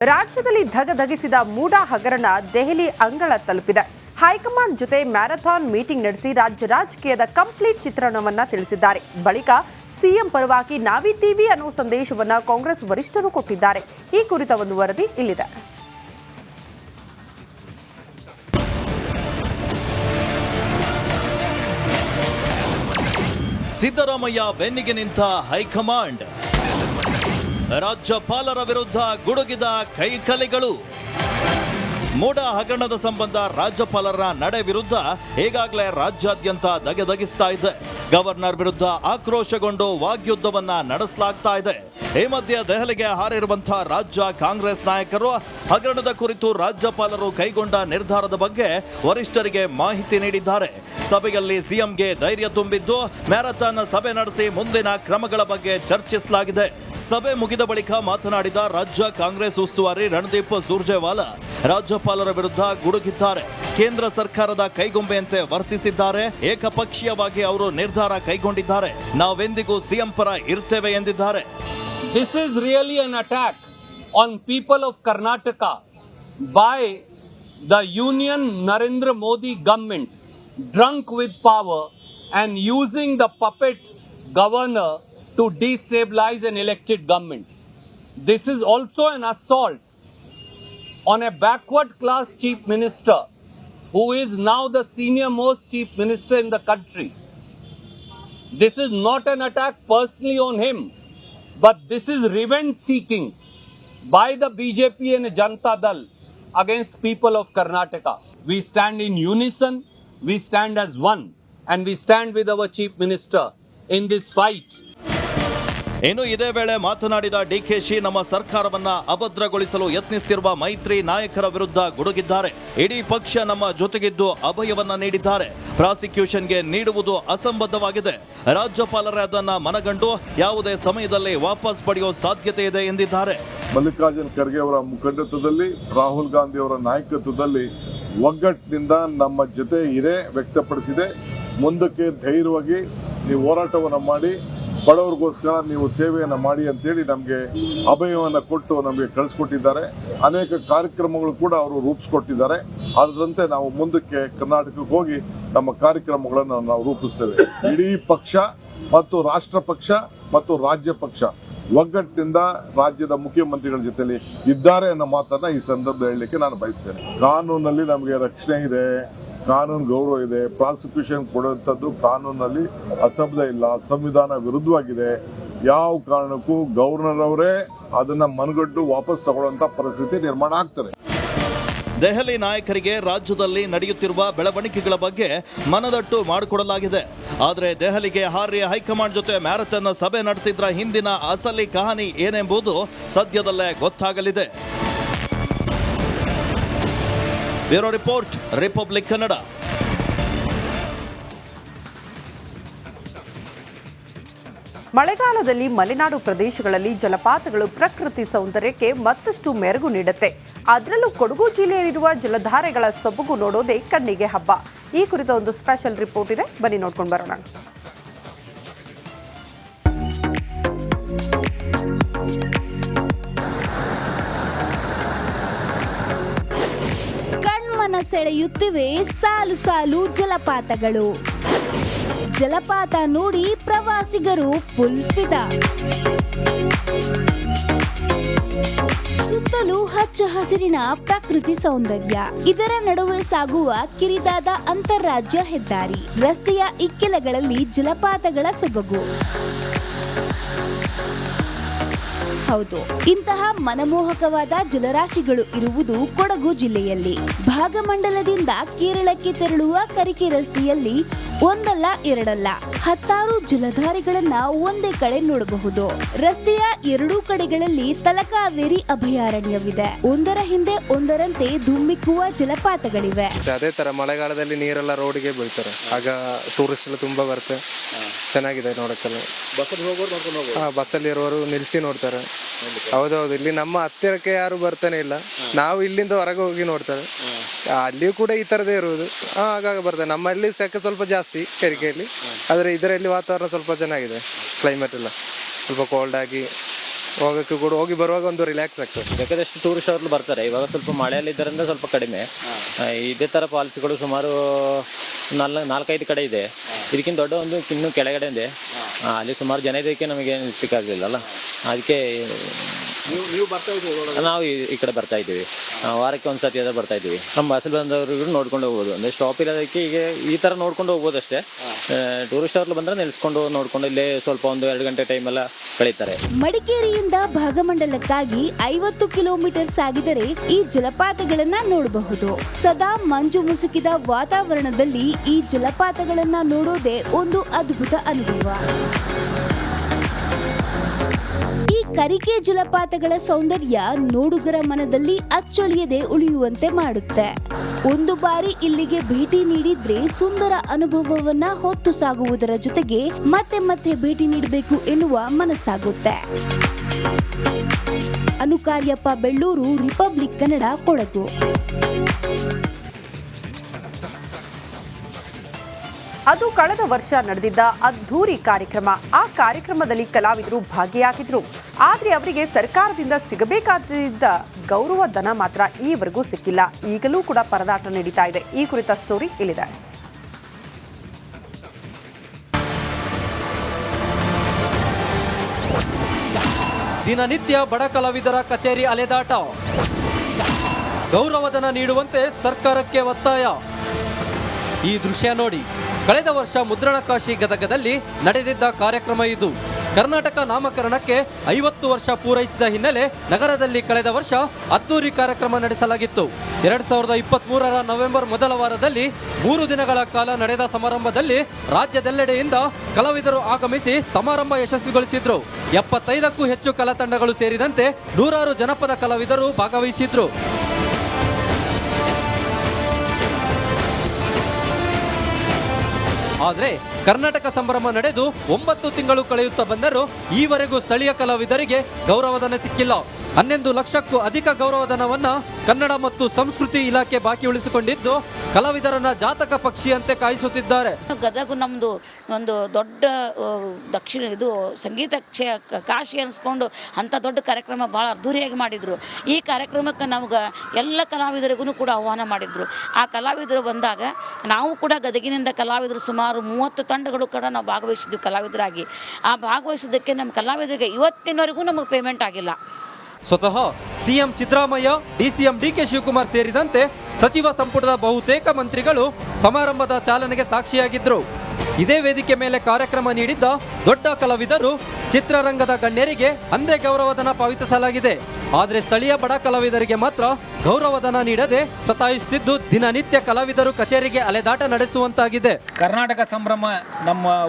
ರಾಜ್ಯದಲ್ಲಿ ಧಗಧಗಿಸಿದ ಮೂಡಾ ಹಗರಣ ದೆಹಲಿ ಅಂಗಳ ತಲುಪಿದೆ. ಹೈಕಮಾಂಡ್ ಜೊತೆ ಮ್ಯಾರಥಾನ್ ಮೀಟಿಂಗ್ ನಡೆಸಿ ರಾಜ್ಯ ರಾಜಕೀಯದ ಕಂಪ್ಲೀಟ್ ಚಿತ್ರಣವನ್ನ ತಿಳಿಸಿದ್ದಾರೆ. ಬಳಿಕ ಸಿಎಂ ಪರವಾಗಿ ನಾವಿದ್ದೀವಿ ಅನ್ನೋ ಸಂದೇಶವನ್ನ ಕಾಂಗ್ರೆಸ್ ವರಿಷ್ಠರು ಕೊಟ್ಟಿದ್ದಾರೆ. ಈ ಕುರಿತ ಒಂದು ವರದಿ ಇಲ್ಲಿದೆ. ಸಿದ್ದರಾಮಯ್ಯ ಬೆನ್ನಿಗೆ ನಿಂತ ಹೈಕಮಾಂಡ್, ರಾಜ್ಯಪಾಲರ ವಿರುದ್ಧ ಗುಡುಗಿದ ಕೈಕಲೆಗಳು. ಮೂಡಾ ಹಗರಣದ ಸಂಬಂಧ ರಾಜ್ಯಪಾಲರ ನಡೆ ವಿರುದ್ಧ ಈಗಾಗಲೇ ರಾಜ್ಯಾದ್ಯಂತ ಧಗೆಧಗಿಸ್ತಾ ಇದೆ. ಗವರ್ನರ್ ವಿರುದ್ಧ ಆಕ್ರೋಶಗೊಂಡು ವಾಗ್ಯುದ್ಧವನ್ನ ನಡೆಸಲಾಗ್ತಾ ಇದೆ. ಈ ಮಧ್ಯೆ ದೆಹಲಿಗೆ ಹಾರಿರುವಂತಹ ರಾಜ್ಯ ಕಾಂಗ್ರೆಸ್ ನಾಯಕರು ಹಗರಣದ ಕುರಿತು ರಾಜ್ಯಪಾಲರು ಕೈಗೊಂಡ ನಿರ್ಧಾರದ ಬಗ್ಗೆ ವರಿಷ್ಠರಿಗೆ ಮಾಹಿತಿ ನೀಡಿದ್ದಾರೆ. ಸಭೆಯಲ್ಲಿ ಸಿಎಂಗೆ ಧೈರ್ಯ ತುಂಬಿದ್ದು ಮ್ಯಾರಥಾನ್ ಸಭೆ ನಡೆಸಿ ಮುಂದಿನ ಕ್ರಮಗಳ ಬಗ್ಗೆ ಚರ್ಚಿಸಲಾಗಿದೆ. ಸಭೆ ಮುಗಿದ ಬಳಿಕ ಮಾತನಾಡಿದ ರಾಜ್ಯ ಕಾಂಗ್ರೆಸ್ ಉಸ್ತುವಾರಿ ರಣದೀಪ್ ಸುರ್ಜೇವಾಲಾ ರಾಜ್ಯಪಾಲರ ವಿರುದ್ಧ ಗುಡುಗಿದ್ದಾರೆ. ಕೇಂದ್ರ ಸರ್ಕಾರದ ಕೈಗೊಂಬೆಯಂತೆ ವರ್ತಿಸಿದ್ದಾರೆ. ಏಕಪಕ್ಷೀಯವಾಗಿ ಅವರು ನಿರ್ಧಾರ ಕೈಗೊಂಡಿದ್ದಾರೆ. ನಾವೆಂದಿಗೂ ಸಿಎಂ ಪರ ಇರ್ತೇವೆ ಎಂದಿದ್ದಾರೆ. This is really an attack on people of Karnataka by the Union Narendra Modi government, drunk with power and using the puppet governor to destabilize an elected government. This is also an assault on a backward class chief minister who is now the senior most chief minister in the country. This is not an attack personally on him, but this is revenge seeking by the BJP and Janata Dal against people of Karnataka. We stand in unison, we stand as one, and we stand with our chief minister in this fight. ಇನ್ನು ಇದೇ ವೇಳೆ ಮಾತನಾಡಿದ ಡಿಕೆಶಿ ನಮ್ಮ ಸರ್ಕಾರವನ್ನ ಅಭದ್ರಗೊಳಿಸಲು ಯತ್ನಿಸುತ್ತಿರುವ ಮೈತ್ರಿ ನಾಯಕರ ವಿರುದ್ಧ ಗುಡುಗಿದ್ದಾರೆ. ಇಡೀ ಪಕ್ಷ ನಮ್ಮ ಜೊತೆಗಿದ್ದು ಅಭಯವನ್ನ ನೀಡಿದ್ದಾರೆ. ಪ್ರಾಸಿಕ್ಯೂಷನ್ಗೆ ನೀಡುವುದು ಅಸಂಬದ್ಧವಾಗಿದೆ. ರಾಜ್ಯಪಾಲರೇ ಅದನ್ನ ಮನಗಂಡು ಯಾವುದೇ ಸಮಯದಲ್ಲಿ ವಾಪಸ್ ಪಡೆಯುವ ಸಾಧ್ಯತೆ ಇದೆ ಎಂದಿದ್ದಾರೆ. ಮಲ್ಲಿಕಾರ್ಜುನ್ ಖರ್ಗೆ ಅವರ ಮುಖಂಡತ್ವದಲ್ಲಿ, ರಾಹುಲ್ ಗಾಂಧಿ ಅವರ ನಾಯಕತ್ವದಲ್ಲಿ ಒಗ್ಗಟ್ಟಿನಿಂದ ನಮ್ಮ ಜೊತೆ ಇದೆ ವ್ಯಕ್ತಪಡಿಸಿದೆ. ಮುಂದಕ್ಕೆ ಧೈರ್ಯವಾಗಿ ನೀವು ಹೋರಾಟವನ್ನು ಮಾಡಿ ಬಡವರಿಗೋಸ್ಕರ ನೀವು ಸೇವೆಯನ್ನು ಮಾಡಿ ಅಂತೇಳಿ ನಮಗೆ ಅಭಯವನ್ನು ಕೊಟ್ಟು ನಮಗೆ ಕಳಿಸ್ಕೊಟ್ಟಿದ್ದಾರೆ. ಅನೇಕ ಕಾರ್ಯಕ್ರಮಗಳು ಕೂಡ ಅವರು ರೂಪಿಸ್ಕೊಟ್ಟಿದ್ದಾರೆ. ಅದರಂತೆ ನಾವು ಮುಂದಕ್ಕೆ ಕರ್ನಾಟಕಕ್ಕೆ ಹೋಗಿ ನಮ್ಮ ಕಾರ್ಯಕ್ರಮಗಳನ್ನು ನಾವು ರೂಪಿಸ್ತೇವೆ. ಇಡೀ ಪಕ್ಷ ಮತ್ತು ರಾಷ್ಟ್ರ ಪಕ್ಷ ಮತ್ತು ರಾಜ್ಯ ಪಕ್ಷ ಒಗ್ಗಟ್ಟಿನಿಂದ ರಾಜ್ಯದ ಮುಖ್ಯಮಂತ್ರಿಗಳ ಜೊತೆಲಿ ಇದ್ದಾರೆ ಅನ್ನೋ ಮಾತನ್ನ ಈ ಸಂದರ್ಭದಲ್ಲಿ ಹೇಳಲಿಕ್ಕೆ ನಾನು ಬಯಸ್ತೇನೆ. ಕಾನೂನಲ್ಲಿ ನಮಗೆ ರಕ್ಷಣೆ ಇದೆ, ಕಾನೂನು ಗೌರವ ಇದೆ. ಪ್ರಾಸಿಕ್ಯೂಷನ್ ಕೊಡುವಂಥದ್ದು ಕಾನೂನಲ್ಲಿ ಅಸಂಬದ್ಧ ಇಲ್ಲ, ಸಂವಿಧಾನ ವಿರುದ್ಧವಾಗಿದೆ. ಯಾವ ಕಾರಣಕ್ಕೂ ಗವರ್ನರ್ ಅವರೇ ಅದನ್ನ ಮನಗಂಡು ವಾಪಸ್ ತಗೊಳ್ಳುವಂತ ಪರಿಸ್ಥಿತಿ ನಿರ್ಮಾಣ ಆಗ್ತದೆ. ದೆಹಲಿ ನಾಯಕರಿಗೆ ರಾಜ್ಯದಲ್ಲಿ ನಡೆಯುತ್ತಿರುವ ಬೆಳವಣಿಗೆಗಳ ಬಗ್ಗೆ ಮನದಟ್ಟು ಮಾಡಿಕೊಡಲಾಗಿದೆ. ಆದರೆ ದೆಹಲಿಗೆ ಹಾರಿ ಹೈಕಮಾಂಡ್ ಜೊತೆ ಮ್ಯಾರಥಾನ್ ಸಭೆ ನಡೆಸಿದ್ರ ಹಿಂದಿನ ಅಸಲಿ ಕಹಾನಿ ಏನೆಂಬುದು ಸದ್ಯದಲ್ಲೇ ಗೊತ್ತಾಗಲಿದೆ. Bureau report, republic Kannada. ಮಳೆಗಾಲದಲ್ಲಿ ಮಲೆನಾಡು ಪ್ರದೇಶಗಳಲ್ಲಿ ಜಲಪಾತಗಳು ಪ್ರಕೃತಿ ಸೌಂದರ್ಯಕ್ಕೆ ಮತ್ತಷ್ಟು ಮೆರುಗು ನೀಡುತ್ತೆ. ಅದರಲ್ಲೂ ಕೊಡಗು ಜಿಲ್ಲೆಯಲ್ಲಿರುವ ಜಲಧಾರೆಗಳ ಸೊಬಗು ನೋಡೋದೇ ಕಣ್ಣಿಗೆ ಹಬ್ಬ. ಈ ಕುರಿತ ಒಂದು ಸ್ಪೆಷಲ್ ರಿಪೋರ್ಟ್ ಇದೆ, ಬನ್ನಿ ನೋಡ್ಕೊಂಡು ಬರೋಣ. ಕಣ್ಮನ ಸೆಳೆಯುತ್ತಿವೆ ಸಾಲು ಸಾಲು ಜಲಪಾತಗಳು. ಜಲಪಾತ ನೋಡಿ ಪ್ರವಾಸಿಗರು ಫುಲ್ ಫಿದಾ. ಸುತ್ತಲೂ ಹಚ್ಚ ಹಸಿರಿನ ಪ್ರಕೃತಿ ಸೌಂದರ್ಯ. ಇದರ ನಡುವೆ ಸಾಗುವ ಕಿರಿದಾದ ಅಂತಾರಾಜ್ಯ ಹೆದ್ದಾರಿ. ರಸ್ತೆಯ ಇಕ್ಕೆಲಗಳಲ್ಲಿ ಜಲಪಾತಗಳ ಸೊಬಗು. ಹೌದು, ಇಂತಹ ಮನಮೋಹಕವಾದ ಜಲರಾಶಿಗಳು ಇರುವುದು ಕೊಡಗು ಜಿಲ್ಲೆಯಲ್ಲಿ. ಭಾಗಮಂಡಲದಿಂದ ಕೇರಳಕ್ಕೆ ತೆರಳುವ ಕರಿಕೆ ರಸ್ತೆಯಲ್ಲಿ ಒಂದಲ್ಲ ಎರಡಲ್ಲ 10 ಜಲಧಾರೆಗಳನ್ನ ಒಂದೇ ಕಡೆ ನೋಡಬಹುದು. ರಸ್ತೆಯ ಎರಡೂ ಕಡೆಗಳಲ್ಲಿ ತಲಕಾವೇರಿ ಅಭಯಾರಣ್ಯವಿದೆ. ಒಂದರ ಹಿಂದೆ ಒಂದರಂತೆ ಧುಮ್ಮಿಕ್ಕುವ ಜಲಪಾತಗಳಿವೆ. ಅದೇ ತರ ಮಳೆಗಾಲದಲ್ಲಿ ನೀರೆಲ್ಲ ರೋಡ್ಗೆ ಬೀಳ್ತಾರೆ. ಆಗ ಟೂರಿಸ್ಟ್ ತುಂಬಾ ಬರುತ್ತೆ. ಚೆನ್ನಾಗಿದೆ ನೋಡಕ್ಕೆಲ್ಲ. ಬಸ್ಸಲ್ಲಿ ಇರುವವರು ನಿಲ್ಸಿ ನೋಡ್ತಾರೆ. ಹೌದೌದು, ಇಲ್ಲಿ ನಮ್ಮ ಹತ್ತಿರಕ್ಕೆ ಯಾರು ಬರ್ತಾನೆ ಇಲ್ಲ. ನಾವು ಇಲ್ಲಿಂದ ಹೊರಗೆ ಹೋಗಿ ನೋಡ್ತಾರೆ. ಅಲ್ಲಿಯೂ ಕೂಡ ಈ ತರದೇ ಇರುವುದು. ಆಗಾಗ ಬರ್ತಾರೆ. ನಮ್ಮಲ್ಲಿ ಸೆಕೆ ಸ್ವಲ್ಪ ಜಾಸ್ತಿ ಕರಿಕೆಯಲ್ಲಿ, ಆದ್ರೆ ಇದರಲ್ಲಿ ವಾತಾವರಣ ಸ್ವಲ್ಪ ಚೆನ್ನಾಗಿದೆ. ಕ್ಲೈಮೇಟ್ ಎಲ್ಲ ಸ್ವಲ್ಪ ಕೋಲ್ಡ್ ಆಗಿ ಹೋಗೋಕ್ಕೆ ಕೂಡ ಹೋಗಿ ಬರುವಾಗ ಒಂದು ರಿಲ್ಯಾಕ್ಸ್ ಆಗ್ತದೆ. ಬೇಕಾದಷ್ಟು ಟೂರಿಸ್ಟ್ ಅವರು ಬರ್ತಾರೆ. ಇವಾಗ ಸ್ವಲ್ಪ ಮಳೆಯಲ್ಲಿದ್ದರಿಂದ ಸ್ವಲ್ಪ ಕಡಿಮೆ. ಇದೇ ಥರ ಫಾಲ್ಸ್ಗಳು ಸುಮಾರು 4-5 ಕಡೆ ಇದೆ. ಇದಕ್ಕಿಂತ ದೊಡ್ಡ ಒಂದು ಇನ್ನೂ ಕೆಳಗಡೆ ಇದೆ. ಅಲ್ಲಿ ಸುಮಾರು ಜನ ಇದಕ್ಕೆ ನಮಗೆ ಸಿಕ್ಕಾಗಲಿಲ್ಲಲ್ಲ, ಅದಕ್ಕೆ ನಾವು ಈ ಕಡೆ ಬರ್ತಾ ಇದ್ದೀವಿ. ವಾರಕ್ಕೆ ಒಂದು ಸತಿ ಅದ ಬರ್ತಾ ಇದ್ದೀವಿ. ನಮ್ಮ ಬಸ್ಸಲ್ಲಿ ಬಂದವ್ರಿಗೂ ನೋಡ್ಕೊಂಡು ಹೋಗ್ಬೋದು. ಅಂದರೆ ಸ್ಟಾಪ್ ಇರೋದಕ್ಕೆ ಈಗ ಈ ಥರ ನೋಡ್ಕೊಂಡು ಹೋಗ್ಬೋದು ಅಷ್ಟೇ. ಟೂರಿಸ್ಟ್ ಅವ್ರು ಬಂದರೆ ನಿಲ್ಸ್ಕೊಂಡು ನೋಡ್ಕೊಂಡು ಇಲ್ಲೇ ಸ್ವಲ್ಪ 1-2 ಗಂಟೆ ಟೈಮ್ ಎಲ್ಲ ಕಳೀತಾರೆ. ಮಡಿಕೇರಿಯಿಂದ ಭಾಗಮಂಡಲಕ್ಕಾಗಿ 50 ಕಿಲೋಮೀಟರ್ ಸಾಗಿದರೆ ಈ ಜಲಪಾತಗಳನ್ನ ನೋಡಬಹುದು. ಸದಾ ಮಂಜು ಮುಸುಕಿದ ವಾತಾವರಣದಲ್ಲಿ ಈ ಜಲಪಾತಗಳನ್ನ ನೋಡೋದೇ ಒಂದು ಅದ್ಭುತ ಅನುಭವ. ಈ ಕರಿಕೆ ಜಲಪಾತಗಳ ಸೌಂದರ್ಯ ನೋಡುಗರ ಮನದಲ್ಲಿ ಅಚ್ಚಳಿಯದೆ ಉಳಿಯುವಂತೆ ಮಾಡುತ್ತೆ. ಒಂದು ಬಾರಿ ಇಲ್ಲಿಗೆ ಭೇಟಿ ನೀಡಿದ್ರೆ ಸುಂದರ ಅನುಭವವನ್ನ ಹೊತ್ತು ಸಾಗುವುದರ ಜೊತೆಗೆ ಮತ್ತೆ ಮತ್ತೆ ಭೇಟಿ ನೀಡಬೇಕು ಎನ್ನುವ ಮನಸ್ಸಾಗುತ್ತೆ. ಅನುಕಾರ್ಯಪ್ಪ, ಬೆಳ್ಳೂರು, ರಿಪಬ್ಲಿಕ್ ಕನ್ನಡ, ಕೊಡಗು. ಅದು ಕಳೆದ ವರ್ಷ ನಡೆದಿದ್ದ ಅದ್ಧೂರಿ ಕಾರ್ಯಕ್ರಮ. ಆ ಕಾರ್ಯಕ್ರಮದಲ್ಲಿ ಕಲಾವಿದರು ಭಾಗಿಯಾಗಿದ್ರು. ಆದರೆ ಅವರಿಗೆ ಸರ್ಕಾರದಿಂದ ಸಿಗಬೇಕಾದ ಗೌರವ ಧನ ಮಾತ್ರ ಈವರೆಗೂ ಸಿಕ್ಕಿಲ್ಲ. ಈಗಲೂ ಕೂಡ ಪರದಾಟ ನಡೀತಾ ಇದೆ. ಈ ಕುರಿತ ಸ್ಟೋರಿ ಇಲ್ಲಿದೆ. ದಿನನಿತ್ಯ ಬಡ ಕಲಾವಿದರ ಕಚೇರಿ ಅಲೆದಾಟ. ಗೌರವಧನ ನೀಡುವಂತೆ ಸರ್ಕಾರಕ್ಕೆ ಒತ್ತಾಯ. ಈ ದೃಶ್ಯ ನೋಡಿ. ಕಳೆದ ವರ್ಷ ಮುದ್ರಣಕಾಶಿ ಗದಗದಲ್ಲಿ ನಡೆದಿದ್ದ ಕಾರ್ಯಕ್ರಮ ಇದು. ಕರ್ನಾಟಕ ನಾಮಕರಣಕ್ಕೆ 50 ವರ್ಷ ಪೂರೈಸಿದ ಹಿನ್ನೆಲೆ ನಗರದಲ್ಲಿ ಕಳೆದ ವರ್ಷ ಅದ್ದೂರಿ ಕಾರ್ಯಕ್ರಮ ನಡೆಸಲಾಗಿತ್ತು. 2023ರ ನವೆಂಬರ್ ಮೊದಲ ವಾರದಲ್ಲಿ 3 ದಿನಗಳ ಕಾಲ ನಡೆದ ಸಮಾರಂಭದಲ್ಲಿ ರಾಜ್ಯದೆಲ್ಲೆಡೆಯಿಂದ ಕಲಾವಿದರು ಆಗಮಿಸಿ ಸಮಾರಂಭ ಯಶಸ್ವಿಗೊಳಿಸಿದ್ರು. 75ಕ್ಕೂ ಹೆಚ್ಚು ಕಲಾ ತಂಡಗಳು ಸೇರಿದಂತೆ 100 ಜನಪದ ಕಲಾವಿದರು ಭಾಗವಹಿಸಿದ್ರು. ಆದರೆ ಕರ್ನಾಟಕ ಸಂಭ್ರಮ ನಡೆದು 9 ತಿಂಗಳು ಕಳೆಯುತ್ತಾ ಬಂದರೂ ಈವರೆಗೂ ಸ್ಥಳೀಯ ಕಲಾವಿದರಿಗೆ ಗೌರವಧನ ಸಿಕ್ಕಿಲ್ಲ. 11 ಲಕ್ಷಕ್ಕೂ ಅಧಿಕ ಗೌರವಧನವನ್ನ ಕನ್ನಡ ಮತ್ತು ಸಂಸ್ಕೃತಿ ಇಲಾಖೆ ಬಾಕಿ ಉಳಿಸಿಕೊಂಡಿದ್ದು ಕಲಾವಿದರನ್ನ ಜಾತಕ ಪಕ್ಷಿಯಂತೆ ಕಾಯಿಸುತ್ತಿದ್ದಾರೆ. ಗದಗ ನಮ್ಮದು ಒಂದು ದೊಡ್ಡ ದಕ್ಷಿಣ ಇದು ಸಂಗೀತ ಕಾಶಿ ಅನಿಸ್ಕೊಂಡು ಅಂಥ ದೊಡ್ಡ ಕಾರ್ಯಕ್ರಮ ಭಾಳ ಅದ್ಧೂರಿಯಾಗಿ ಮಾಡಿದರು. ಈ ಕಾರ್ಯಕ್ರಮಕ್ಕೆ ನಮ್ಗೆ ಎಲ್ಲ ಕಲಾವಿದರಿಗೂ ಕೂಡ ಆಹ್ವಾನ ಮಾಡಿದರು. ಆ ಕಲಾವಿದರು ಬಂದಾಗ ನಾವು ಕೂಡ ಗದಗಿನಿಂದ ಕಲಾವಿದರು ಸುಮಾರು 30 ತಂಡಗಳು ಕೂಡ ನಾವು ಭಾಗವಹಿಸಿದ್ವಿ ಕಲಾವಿದರಾಗಿ. ಆ ಭಾಗವಹಿಸಿದ್ದಕ್ಕೆ ನಮ್ಮ ಕಲಾವಿದರಿಗೆ ಇವತ್ತಿನವರೆಗೂ ನಮಗೆ ಪೇಮೆಂಟ್ ಆಗಿಲ್ಲ. ಸ್ವತಃ ಸಿಎಂ ಸಿದ್ದರಾಮಯ್ಯ, ಡಿಸಿಎಂ ಡಿಕೆ ಶಿವಕುಮಾರ್ ಸೇರಿದಂತೆ ಸಚಿವ ಸಂಪುಟದ ಬಹುತೇಕ ಮಂತ್ರಿಗಳು ಸಮಾರಂಭದ ಚಾಲನೆಗೆ ಸಾಕ್ಷಿಯಾಗಿದ್ದರು. ಇದೇ ವೇದಿಕೆ ಮೇಲೆ ಕಾರ್ಯಕ್ರಮ ನೀಡಿದ್ದ ದೊಡ್ಡ ಕಲಾವಿದರು, ಚಿತ್ರರಂಗದ ಗಣ್ಯರಿಗೆ ಅಂದೇ ಗೌರವಧನ ಪಾವತಿಸಲಾಗಿದೆ. ಆದರೆ ಸ್ಥಳೀಯ ಬಡ ಕಲಾವಿದರಿಗೆ ಮಾತ್ರ ಗೌರವಧನ ನೀಡದೆ ಸತಾಯಿಸುತ್ತಿದ್ದು ದಿನನಿತ್ಯ ಕಲಾವಿದರು ಕಚೇರಿಗೆ ಅಲೆದಾಟ ನಡೆಸುವಂತಾಗಿದೆ. ಕರ್ನಾಟಕ ಸಂಭ್ರಮ ನಮ್ಮ